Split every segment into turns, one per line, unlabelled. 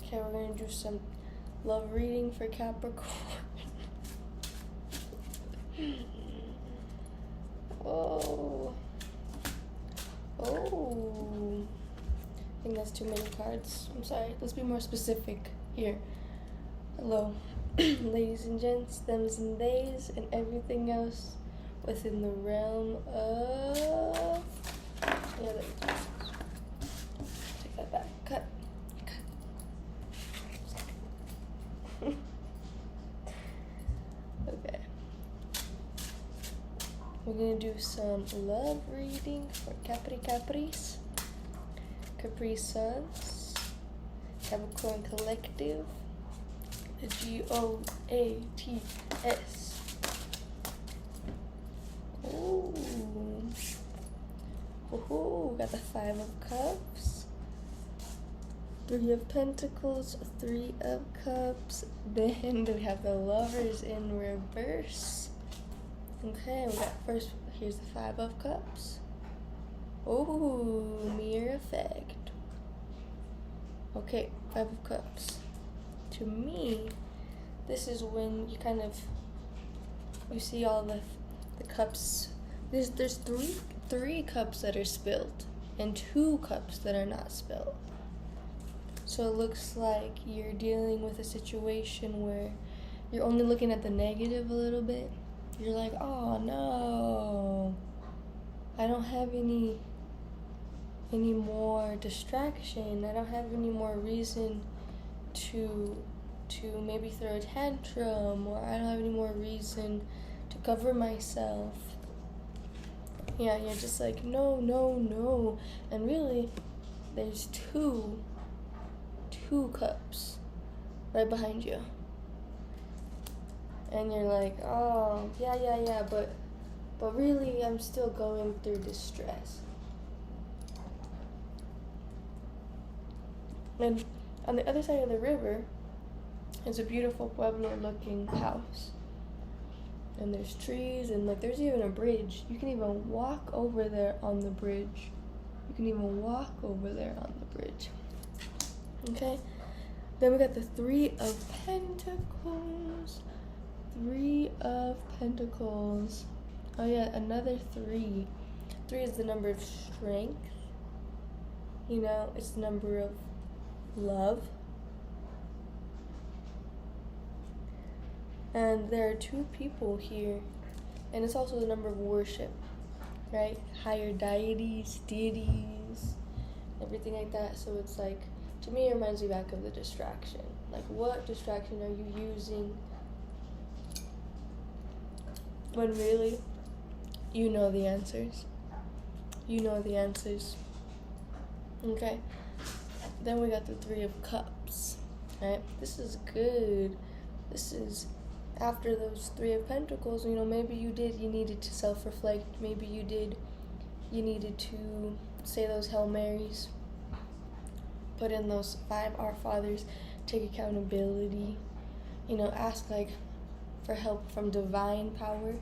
Okay, we're gonna do some love reading for Capricorn. Oh. Oh. I think that's too many cards. I'm sorry. Let's be more specific here. Hello, ladies and gents, thems and theys, and everything else within the realm of... Yeah, take that back. Cut. Okay. We're gonna do some love reading for Capris, Capri Suns, Capricorn Collective, the GOATS. Ooh, got the 5 of Cups, 3 of Pentacles, 3 of Cups. Then we have the Lovers in reverse. Okay, we got first, here's the 5 of Cups. Ooh, mirror effect. Okay, 5 of Cups. To me, this is when you kind of, you see all the cups. There's three cups that are spilled and 2 cups that are not spilled. So it looks like you're dealing with a situation where you're only looking at the negative a little bit. You're like, oh no, I don't have any more distraction. I don't have any more reason to maybe throw a tantrum, or I don't have any more reason to cover myself. Yeah, you're just like, no. And really, there's two cups right behind you. And you're like, oh, yeah, but really, I'm still going through distress. And on the other side of the river is a beautiful Pueblo-looking house. And there's trees, and like there's even a bridge. You can even walk over there on the bridge. Okay? Then we got the 3 of Pentacles. 3 of Pentacles. Oh yeah, another 3. 3 is the number of strength. You know, it's the number of love. And there are 2 people here. And it's also the number of worship, right? Higher deities, everything like that. So it's like, to me, it reminds me back of the distraction. Like, what distraction are you using when really you know the answers? Okay? Then we got the 3 of Cups, right? This is good. This is after those 3 of Pentacles. You know, maybe you needed to self-reflect. Maybe you needed to say those Hail Marys, put in those 5 Our Fathers, take accountability, you know, ask like for help from divine power.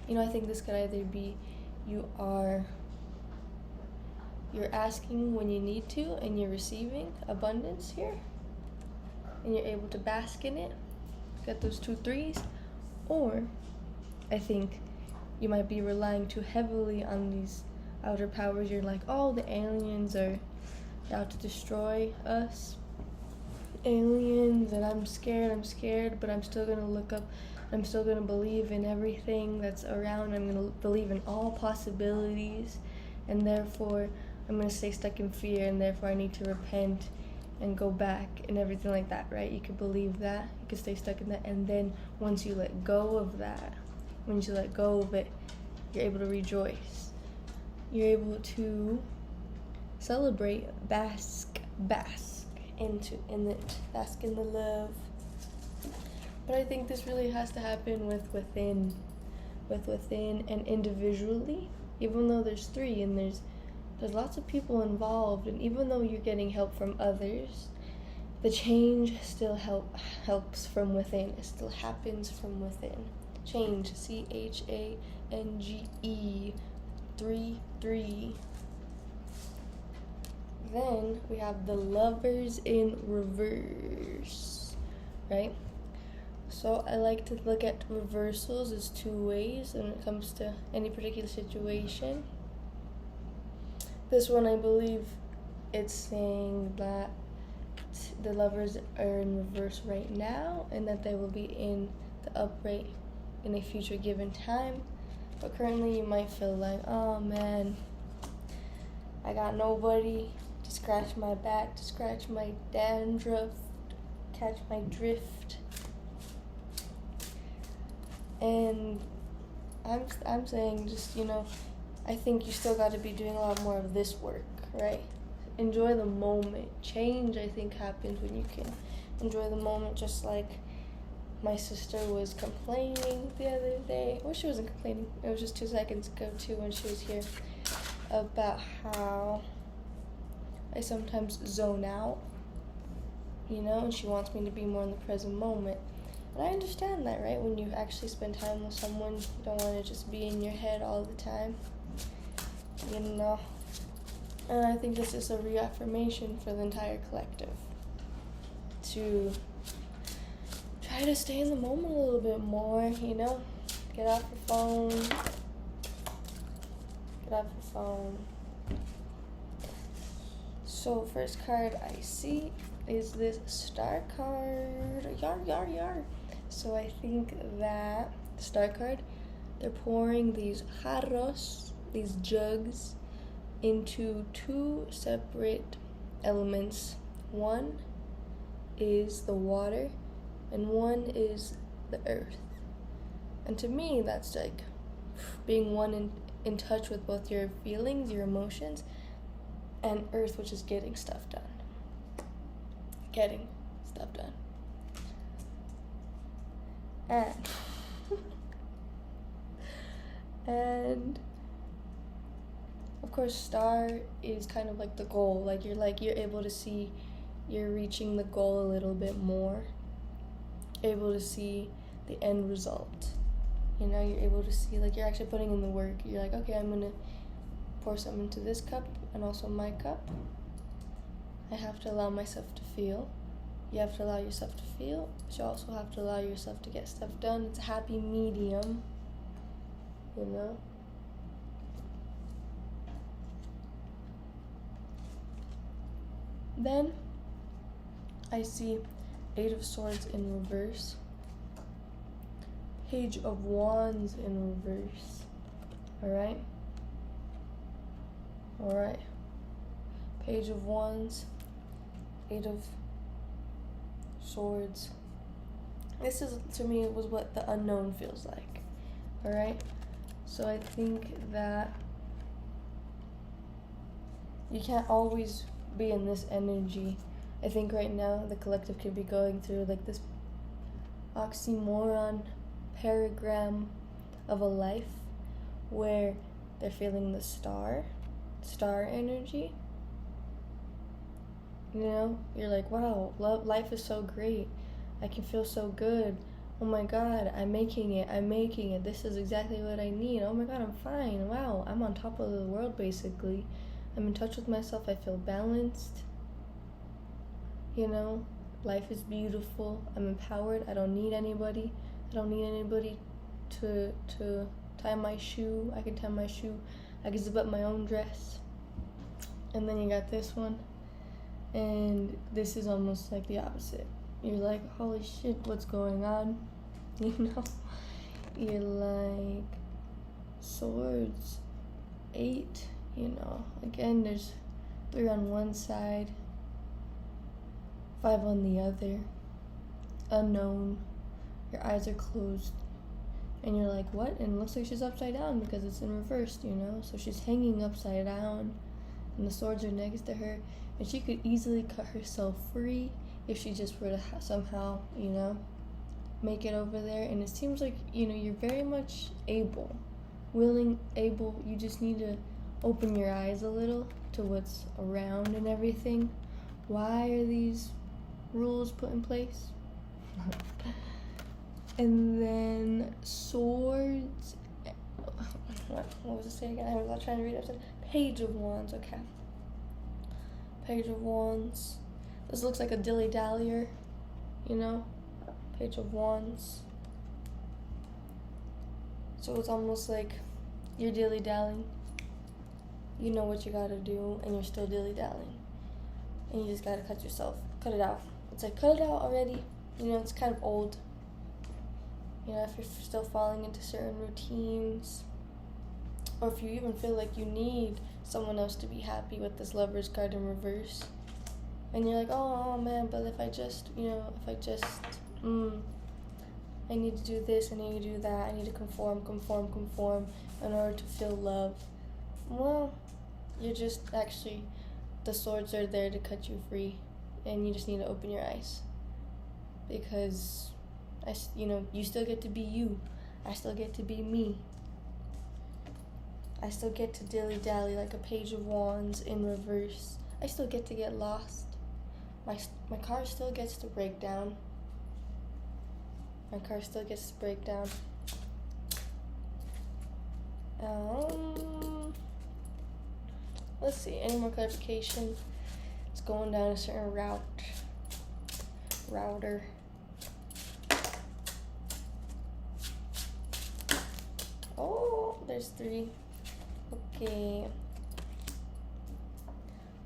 You know, I think this could either be you're asking when you need to and you're receiving abundance here and you're able to bask in it, get those 2 3s, or I think you might be relying too heavily on these outer powers. You're like, oh, the aliens are out to destroy us, aliens, and I'm scared, but I'm still gonna look up. I'm still gonna believe in everything that's around. I'm gonna believe in all possibilities, and therefore I'm gonna stay stuck in fear, and therefore I need to repent and go back and everything like that, right? You could believe that, you could stay stuck in that, and then once you let go of that, once you let go of it, you're able to rejoice. You're able to celebrate, bask in the love. But I think this really has to happen within and individually. Even though there's 3 and there's lots of people involved, and even though you're getting help from others, the change still helps from within. It still happens from within. Change, CHANGE, 3. then we have the Lovers in reverse, right? So I like to look at reversals as two ways when it comes to any particular situation. This one, I believe it's saying that the lovers are in reverse right now and that they will be in the upright in a future given time. But currently you might feel like, oh man, I got nobody to scratch my back, to scratch my dandruff, catch my drift. And I'm saying just, I think you still got to be doing a lot more of this work, right? Enjoy the moment. Change, I think, happens when you can enjoy the moment, just like my sister was complaining the other day. Well, she wasn't complaining. It was just 2 seconds ago, too, when she was here, about how I sometimes zone out, and she wants me to be more in the present moment. And I understand that, right? When you actually spend time with someone, you don't want to just be in your head all the time, And I think this is a reaffirmation for the entire collective to try to stay in the moment a little bit more, Get off your phone. Get off your phone. So first card I see is this Star card. Yar. So I think that the Star card, they're pouring these jarros, these jugs, into 2 separate elements. One is the water and one is the earth. And to me, that's like being one in touch with both your feelings, your emotions, and earth, which is getting stuff done. And of course, star is kind of like the goal. You're able to see you're reaching the goal a little bit more. Able to see the end result. You're able to see, you're actually putting in the work. You're like, okay, I'm going to pour some into this cup and also my cup. I have to allow myself to feel. You have to allow yourself to feel, but you also have to allow yourself to get stuff done. It's a happy medium, Then I see 8 of Swords in reverse, Page of Wands in reverse. Alright. Page of Wands, 8 of Swords. This is, to me, it was what the unknown feels like. Alright? So I think that you can't always be in this energy. I think right now the collective could be going through this oxymoron paragram of a life where they're feeling the star energy. You're like, wow, life is so great. I can feel so good. Oh my God, I'm making it. This is exactly what I need. Oh my God, I'm fine. Wow, I'm on top of the world, basically. I'm in touch with myself. I feel balanced. Life is beautiful. I'm empowered. I don't need anybody. To tie my shoe. I can tie my shoe. I can zip up my own dress. And then you got this one. And this is almost like the opposite. You're like, holy shit, what's going on? You're like, Swords, 8, Again, there's 3 on one side, 5 on the other. Unknown. Your eyes are closed. And you're like, what? And it looks like she's upside down because it's in reverse, So she's hanging upside down. And the swords are next to her. And she could easily cut herself free if she just were to somehow, make it over there. And it seems like, you're very much able. Willing, able. You just need to open your eyes a little to what's around and everything. Why are these rules put in place? And then Swords. What was it saying again? I was trying to read it. Page of Wands. Okay. Page of Wands. This looks like a dilly-dallier, you know? Page of Wands. So it's almost like you're dilly-dallying. You know what you gotta do, and you're still dilly-dallying. And you just gotta cut it out. It's like, cut it out already. You know, it's kind of old. You know, if you're still falling into certain routines, or if you even feel like you need someone else to be happy with this Lover's card in reverse, and you're like, oh man, but if I just, I need to do this, I need to do that, I need to conform in order to feel love. Well, you're just actually, the swords are there to cut you free, and you just need to open your eyes. Because, you still get to be you. I still get to be me. I still get to dilly-dally like a Page of Wands in reverse. I still get to get lost. My car still gets to break down. Let's see, any more clarification? It's going down a certain router. Oh, there's 3. Okay.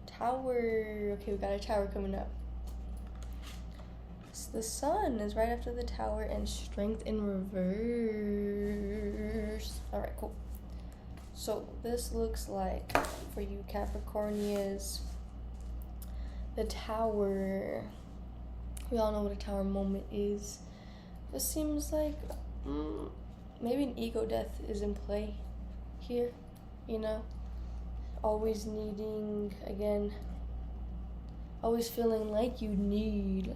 Tower. Okay, we got a tower coming up. So the sun is right after the tower, and strength in reverse. Alright, cool. So this looks like, for you Capricornians, the tower. We all know what a tower moment is. This seems like maybe an ego death is in play here, always needing, again, always feeling like you need,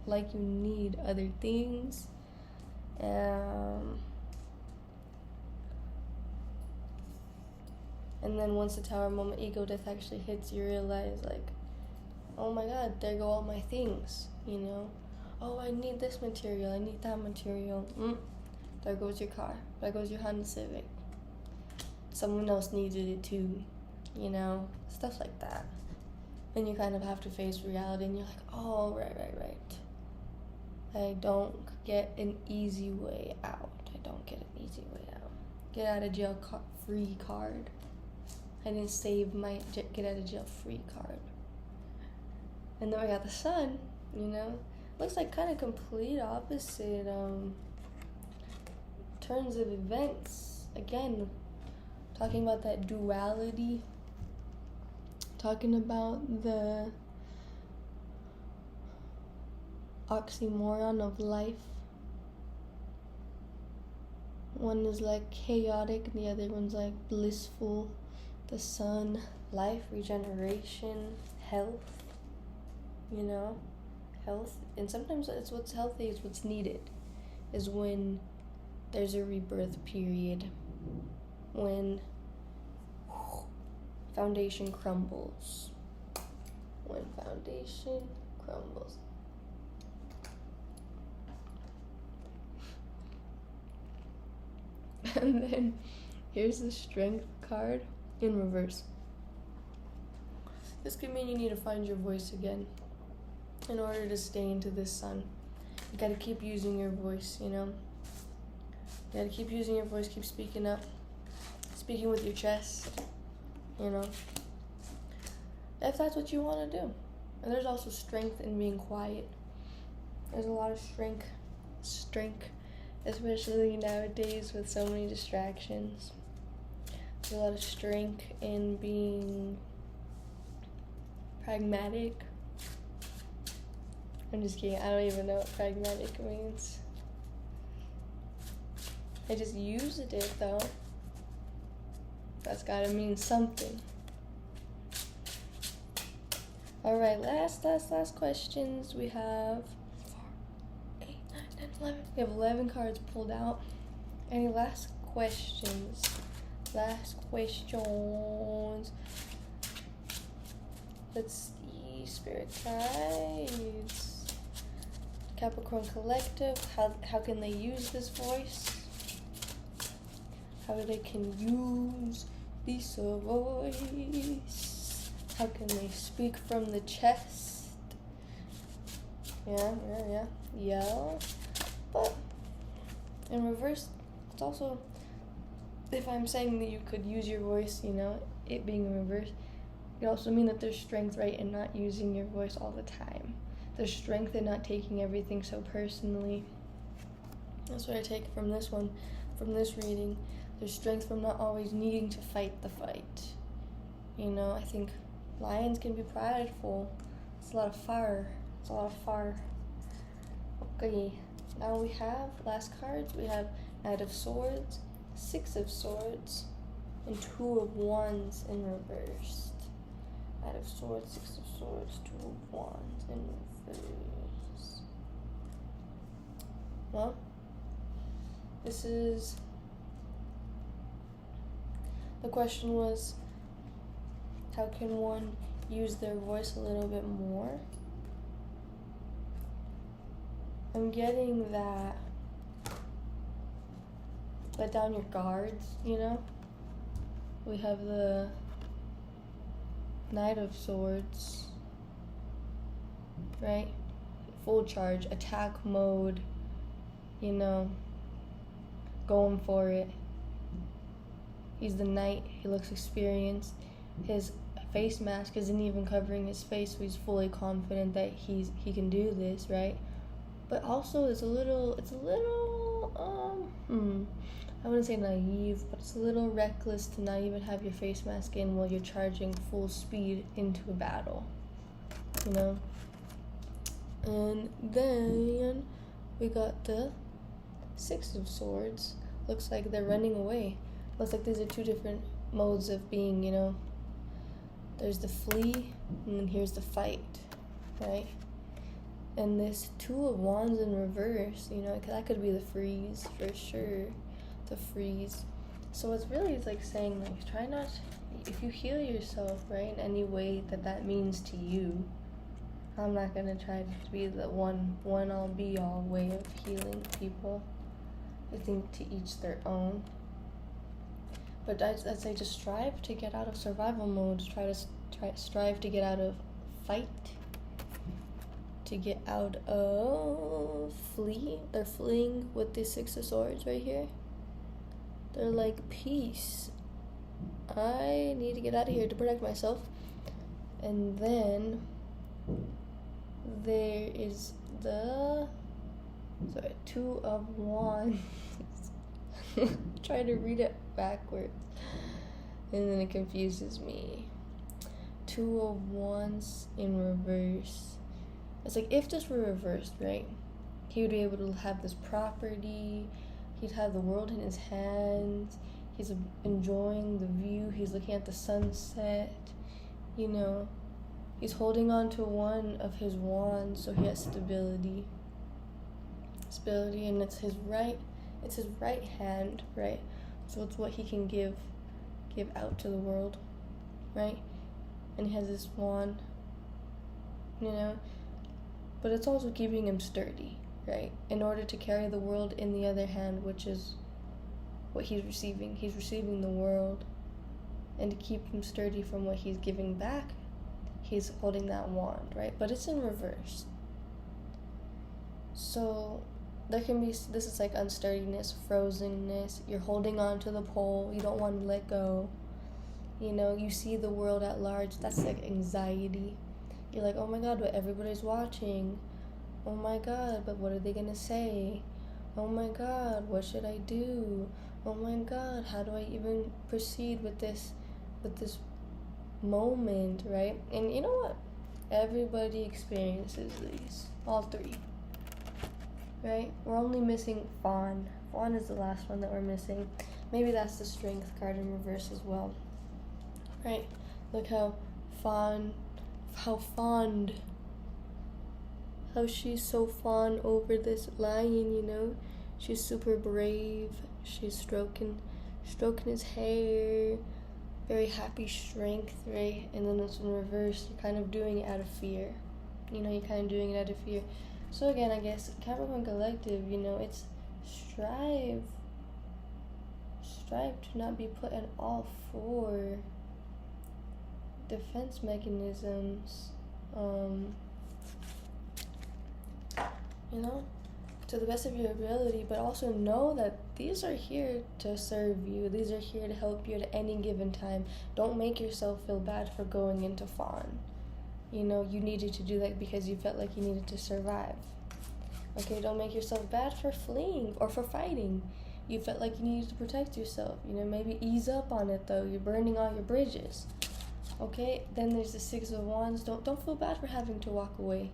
like you need other things. And then once the tower moment, ego death actually hits, you realize, like, oh my god, there go all my things, Oh, I need this material, I need that material. There goes your car, there goes your Honda Civic. Someone else needed it too, stuff like that. And you kind of have to face reality, and you're like, oh, right. I don't get an easy way out. Get out of jail free card. I didn't save my get out of jail free card. And then we got the sun, looks like kind of complete opposite turns of events. Again, talking about that duality, talking about the oxymoron of life. One is like chaotic, the other one's like blissful. The sun, life, regeneration, health, health. And sometimes it's what's healthy, it's what's needed, is when there's a rebirth period, when foundation crumbles. And then here's the strength card in reverse. This could mean you need to find your voice again in order to stay into this sun. You gotta keep using your voice, You gotta keep using your voice, keep speaking up, speaking with your chest, if that's what you want to do. And there's also strength in being quiet. There's a lot of strength, especially nowadays with so many distractions. There's a lot of strength in being pragmatic. I'm just kidding, I don't even know what pragmatic means. I just used it though. That's gotta mean something. Alright, last questions. We have 4, 8, 9, 10, 11. We have 11 cards pulled out. Any last questions? Let's see, Spirit Guides. Capricorn Collective, how can they use this voice? How they can use this voice? How can they speak from the chest? Yeah. But in reverse, it's also, if I'm saying that you could use your voice, it being in reverse, it also mean that there's strength, right, in not using your voice all the time. There's strength in not taking everything so personally. That's what I take from this one, from this reading. There's strength from not always needing to fight the fight. I think lions can be prideful. It's a lot of fire. Okay, now we have, last cards, we have Knight of Swords, Six of Swords, and Two of Wands in reverse. Knight of Swords, Six of Swords, Two of Wands in reverse. Well, the question was, how can one use their voice a little bit more? I'm getting that let down your guards, We have the Knight of Swords, right? Full charge, attack mode, going for it. He's the knight, he looks experienced. His face mask isn't even covering his face, so he's fully confident that he can do this, right? But also it's a little I wouldn't say naive, but it's a little reckless to not even have your face mask in while you're charging full speed into a battle, And then we got the Six of Swords. Looks like they're running away. Looks like these are two different modes of being, There's the flee, and then here's the fight, right? And this Two of Wands in reverse, that could be the freeze, for sure. The freeze. So it's really like saying, try not, if you heal yourself, right, in any way that means to you. I'm not going to try to be the one all be all way of healing people. I think to each their own. But I'd say just strive to get out of survival mode. Strive to get out of fight. To get out of flee. They're fleeing with the Six of Swords right here. They're like, peace. I need to get out of here to protect myself. And then there is the Two of Wands. Try to read it backwards, and then it confuses me. Two of Wands in reverse. It's like, if this were reversed, right, he would be able to have this property, he'd have the world in his hands, he's enjoying the view, he's looking at the sunset, he's holding on to one of his wands, so he has stability, and it's his right hand, right, so it's what he can give out to the world, right, and he has this wand, but it's also keeping him sturdy, right, in order to carry the world in the other hand, which is what he's receiving the world, and to keep him sturdy from what he's giving back, he's holding that wand, right, but it's in reverse. So there can be, this is like unsturdiness, frozenness, you're holding on to the pole, you don't want to let go, you see the world at large, that's like anxiety. You're like, oh my God, but everybody's watching. Oh my God, but what are they gonna say? Oh my God, what should I do? Oh my God, how do I even proceed with this moment, right? And you know what? Everybody experiences these, all three, right? We're only missing Fawn. Fawn is the last one that we're missing. Maybe that's the Strength card in reverse as well, right? Look how she's so fond over this lion, she's super brave, she's stroking his hair, very happy strength, right? And then it's in reverse, you're kind of doing it out of fear, so again, I guess Capricorn Collective, it's strive to not be put in all four, defense mechanisms, you know, to the best of your ability, but also know that these are here to serve you. These are here to help you at any given time. Don't make yourself feel bad for going into fawn. You know, you needed to do that because you felt like you needed to survive. Okay, don't make yourself bad for fleeing or for fighting. You felt like you needed to protect yourself. You know, maybe ease up on it though. You're burning all your bridges. Okay, then there's the Six of Wands. Don't feel bad for having to walk away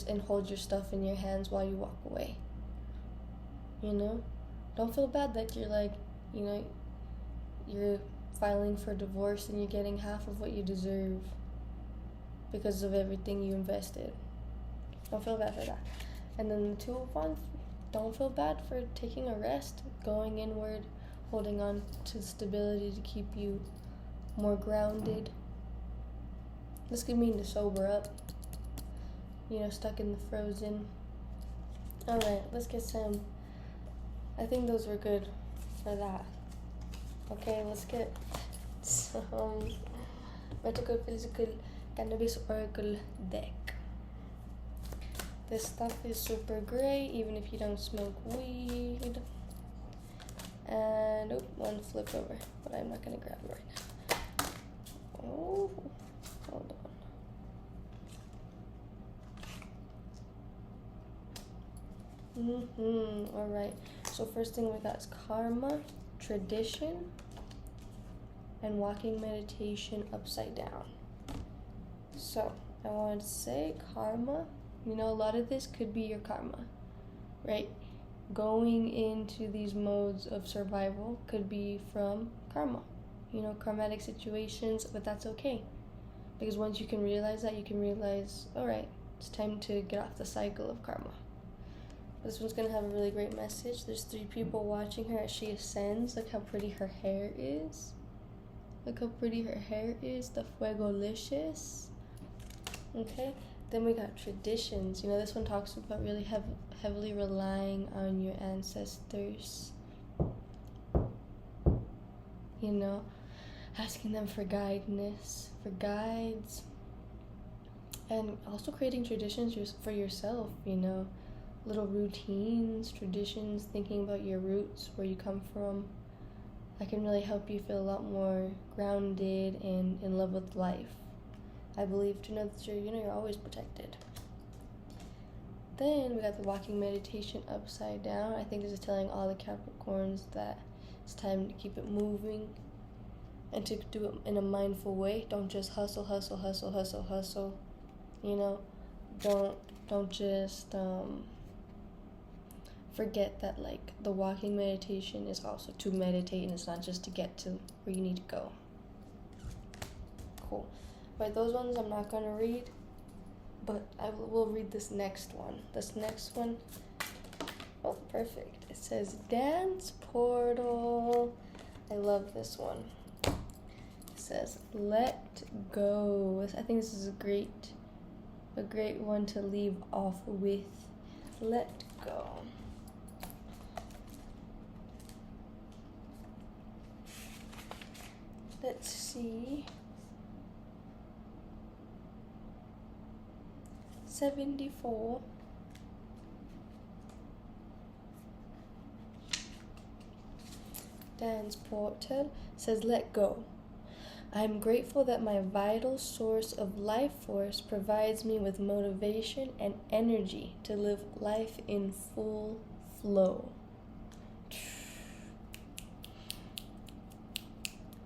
and hold your stuff in your hands while you walk away. You know, don't feel bad that you're like, you know, you're filing for divorce and you're getting half of what you deserve because of everything you invested. Don't feel bad for that. And then the Two of Wands, don't feel bad for taking a rest, going inward, holding on to stability to keep you more grounded. This could mean to sober up. You know, stuck in the frozen. Alright, let's get some. I think those were good for that. Okay, let's get some Medical Physical Cannabis Oracle deck. This stuff is super great, even if you don't smoke weed. And, one flipped over, but I'm not going to grab it right now. Oh, hold on. Alright, so first thing we got is karma, tradition, and walking meditation upside down. So, I wanted to say karma, you know, a lot of this could be your karma, right? Going into these modes of survival could be from karma, you know, karmatic situations, but that's okay. Because once you can realize that, you can realize, alright, it's time to get off the cycle of karma. This one's going to have a really great message. There's 3 people watching her as she ascends. Look how pretty her hair is. Look how pretty her hair is. The Fuegolicious. Okay. Then we got traditions. You know, this one talks about really heavily relying on your ancestors. You know, asking them for guidance, for guides. And also creating traditions for yourself, you know. Little routines, traditions, thinking about your roots, where you come from. That can really help you feel a lot more grounded and in love with life. I believe to know that you're always protected. Then we got the walking meditation upside down. I think this is telling all the Capricorns that it's time to keep it moving and to do it in a mindful way. Don't just hustle. You know, don't just forget that, like, the walking meditation is also to meditate, and it's not just to get to where you need to go. Cool. But those ones I'm not going to read, but I will read this next one. This next one, oh, perfect. It says Dance Portal. I love this one. It says let go. I think this is a great one to leave off with. Let go. Let's see. 74. Dance Portal says let go. I'm grateful that my vital source of life force provides me with motivation and energy to live life in full flow.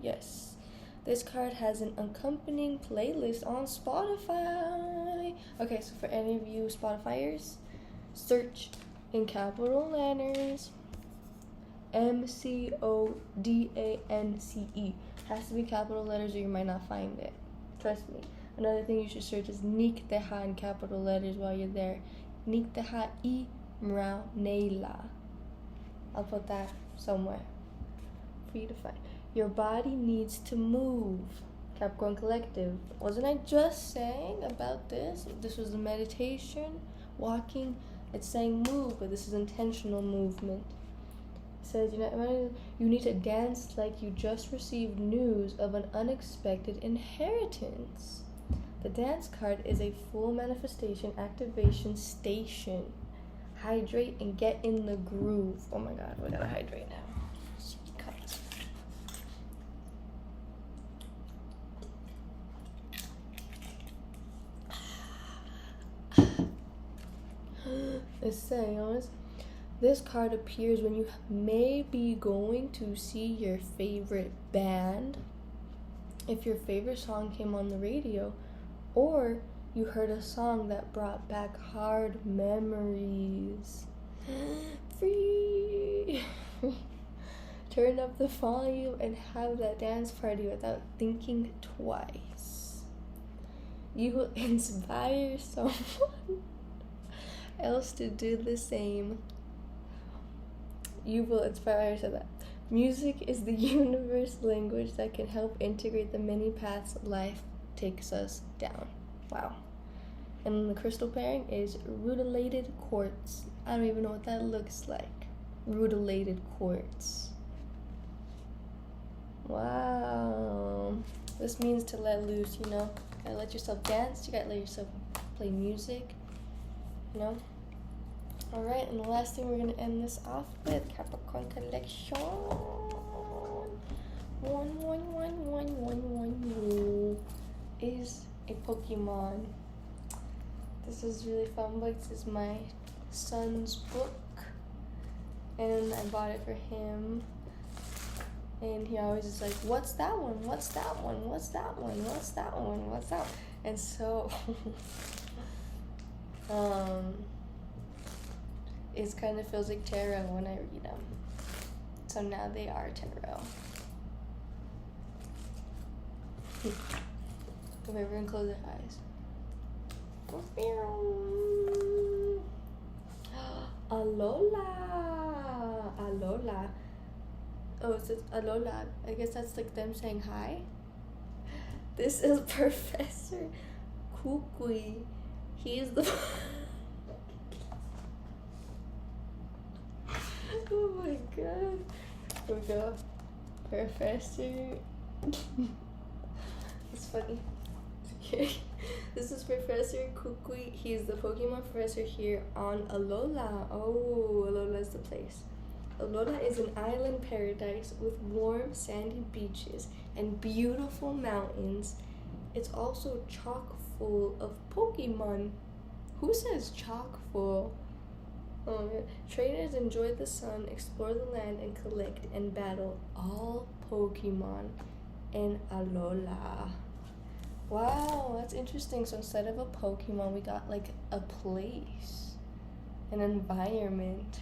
Yes. This card has an accompanying playlist on Spotify. Okay, so for any of you Spotifyers, search in capital letters MCODANCE. Has to be capital letters or you might not find it. Trust me. Another thing you should search is NICTEHA in capital letters while you're there. NICTEHA y MROWNEILA. I'll put that somewhere for you to find. Your body needs to move. Capricorn Collective. Wasn't I just saying about this? This was a meditation, walking. It's saying move, but this is intentional movement. says you need to dance like you just received news of an unexpected inheritance. The dance card is a full manifestation activation station. Hydrate and get in the groove. Oh my god, we gotta hydrate now. It says, this card appears when you may be going to see your favorite band, if your favorite song came on the radio, or you heard a song that brought back hard memories. Free! Turn up the volume and have that dance party without thinking twice. You will inspire someone else to do the same. You will inspire yourself. That music is the universe language that can help integrate the many paths life takes us down. Wow. And the crystal pairing is rutilated quartz. I don't even know what that looks like. Rutilated quartz. Wow. This means to let loose, you know. You gotta let yourself dance. You gotta let yourself play music. You know? Alright, and the last thing we're going to end this off with, Capricorn collection. 1 is a Pokemon. This is really fun book. This is my son's book, and I bought it for him. And he always is like, what's that one? What's that one? What's that one? What's that one? What's that one? And so it kind of feels like tarot when I read them. So now they are tarot. If everyone close their eyes. Alola. Alola. Oh, it says Alola. I guess that's like them saying hi. This is Professor Kukui. He's the oh my god. Here we go. Professor. It's funny. Okay. This is Professor Kukui. He's the Pokemon professor here on Alola. Oh, Alola is the place. Alola is an island paradise with warm sandy beaches and beautiful mountains. It's also chock full of Pokemon. Who says chock full? Oh man. Trainers enjoy the sun, explore the land, and collect and battle all Pokemon in Alola. Wow, that's interesting. So instead of a Pokemon, we got like a place, an environment.